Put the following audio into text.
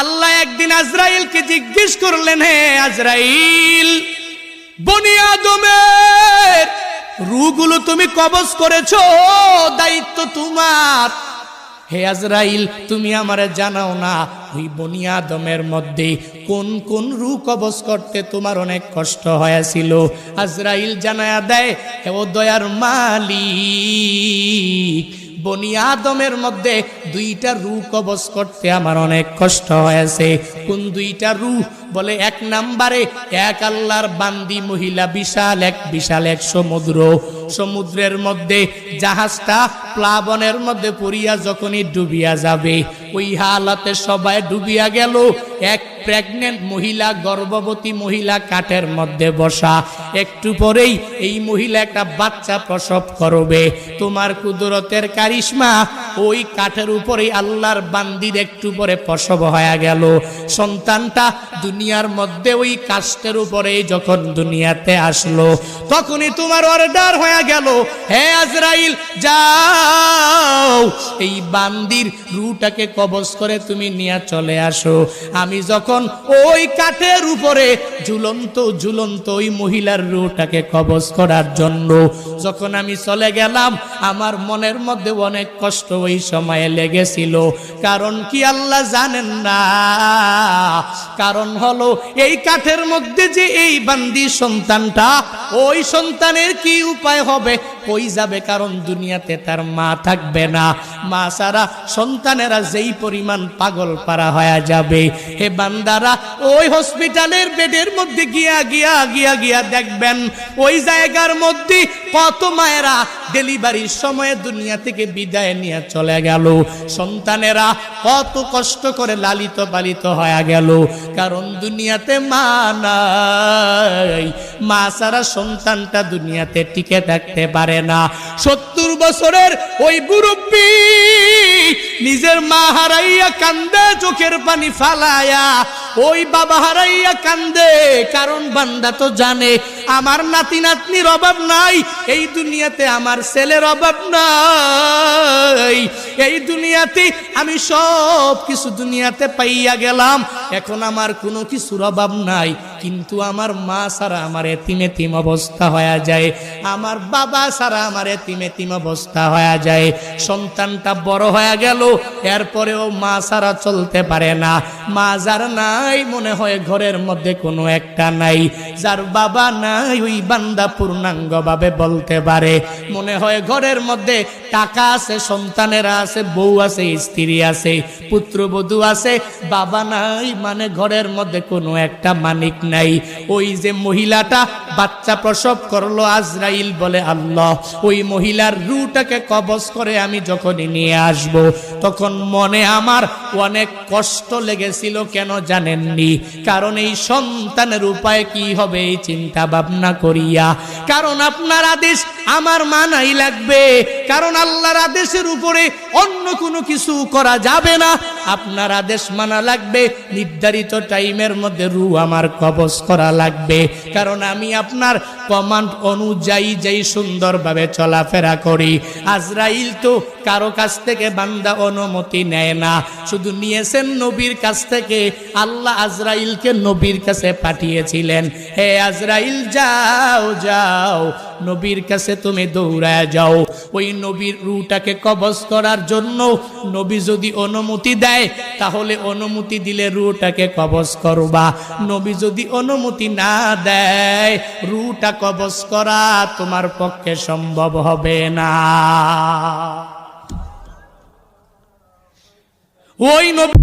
আল্লাহ একদিন আজরাইলকে জিজ্ঞেস করলেন, হে আজরাইল, বনি আদমের রূহগুলো তুমি কবজ করেছো, দায়িত্ব তোমার। হে আজরাইল, তুমি আমারে জানাও না ওই বনি আদমের মধ্যে কোন কোন রূহ কবজ করতে তোমার অনেক কষ্ট হয়েছিল? আজরাইল জানায়া দেয়, হে ও দয়ার মালিক, বনি আদমের মধ্যে দুইটা রূহ কবজ করতে আমার অনেক কষ্ট হয়েছে। কোন দুইটা রূহ? বলে এক নম্বরে এক আল্লাহর বান্দি মহিলা, বিশাল এক সমুদ্রের মধ্যে জাহাজটা প্লাবনের মধ্যে পড়িয়া যখনই ডুবিয়া যাবে, ওই হালাতে সবাই ডুবিয়া গেল। এক প্রেগনেন্ট মহিলা, গর্ভবতী মহিলা কাঠের মধ্যে বসা, একটু পরেই এই মহিলা একটা বাচ্চা প্রসব করবে। তোমার কুদরতের কারিশমা, ওই কাঠের উপরেই আল্লাহর বান্দির একটু পরে প্রসব হয়ে গেল। সন্তানটা দুনিয়ার মধ্যে ওই কাষ্ঠের উপরে যখন দুনিয়াতে আসলো, তখনই তোমার অর্ডার হয়ে গেল, হে আজরাইল যাও এই বান্দির রূহটাকে কবজ করে তুমি নিয়ে চলে আসো। আমি যখন ওই কাঠের উপরে ঝুলন্ত ওই মহিলার রূহটাকে কবজ করার জন্য যখন আমি চলে গেলাম, আমার মনের মধ্যে অনেক কষ্ট ওই সময়ে লেগেছিল। কারণ কি আল্লাহ জানেন না? কারণ হলো এই কাঠের মধ্যে যে এই বান্দি সন্তানটা, ওই সন্তানের কি উপায় হবে, কই যাবে? কারণ দুনিয়াতে তার মা থাকবে না। মা ছাড়া সন্তানেরা যেই পরিমাণ পাগল পারা হয়ে যাবে, হে বান্দারা ওই হসপিটালের বেডের মধ্যে গিয়া দেখবেন, ওই জায়গার মধ্যে কত মায়েরা ডেলিভারির সময়ে দুনিয়া থেকে বিদায় নিয়ে চলে গেল। সন্তানেরা কত কষ্ট করে লালিত পালিত হয়ে গেল, কারণ দুনিয়াতে মা নাই। মা ছাড়া সন্তানটা দুনিয়াতে টিকে থাকতে পারে না। 70 বছরের ওই মুরব্বী নিজের মা হারাইয়া কান্দে, চোখের পানি ফালায়া ওই বাবা হারাইয়া কান্দে। কারণ বান্দা তো জানে আমার নাতি নাতনির অভাব নাই, এই দুনিয়াতে আমার ছেলের অভাব নাই, এই দুনিয়াতে আমি সব কিছু দুনিয়াতে পাইয়া গেলাম, এখন আমার কোনো কিছুর অভাব নাই। কিন্তু আমার মা ছাড়া আমার এতিম অবস্থা হয়ে যায়, আমার বাবা ছাড়া আমার এতিম অবস্থা হয়ে যায়। সন্তানটা বড় হয়ে গেল, এরপরেও মা ছাড়া চলতে পারে না। মা যার নাই, মনে হয় ঘরের মধ্যে কোনো একটা নাই। যার বাবা নাই, ওই বান্দা পূর্ণাঙ্গ ভাবে বলতে পারে মনে হয় ঘরের মধ্যে টাকা আছে, সন্তানেরা আছে, বউ আছে, স্ত্রী আছে, পুত্রবধূ আছে, বাবা নাই, মানে ঘরের মধ্যে কোনো একটা মানিক নাই। ওই যে মহিলাটা বাচ্চা প্রসব করলো, আজরাইল বলে, আল্লাহ ওই মহিলার রূহটাকে কবজ করে আমি যখনই নিয়ে আসব, তখন মনে আমার অনেক কষ্ট লেগেছিল। কেন জানেননি? কারণ এই সন্তানের উপায় কি হবে এই চিন্তা ভাবনা করিয়া। কারণ আপনার আদেশ আমার মানাই লাগবে, কারণ আল্লাহর আদেশের উপরে অন্য কোনো কিছু করা যাবে না। আপনার আদেশ মানা লাগবে, নির্ধারিত টাইমের মধ্যে রূহ আমার কবজ করা লাগবে। কারণ আমি আপনার কমান্ড অনুযায়ী যেই সুন্দরভাবে চলাফেরা করি। আজরাইল তো কারো কাছ থেকে বান্দা অনুমতি নেয় না, শুধু নিয়েছেন নবীর কাছ থেকে। আল্লাহ আজরাইলকে নবীর কাছে পাঠিয়েছিলেন, হে আজরাইল যাও নবীর কাছে তুমি দৌড়ায় যাও, ওই নবীর রূহটাকে কবজ করার জন্য। নবী যদি অনুমতি দেয় তাহলে অনুমতি দিলে রূহটাকে কবজ করবা, নবী যদি অনুমতি না দেয় রূহটা কবজ করা তোমার পক্ষে সম্ভব হবে না। ওই নবী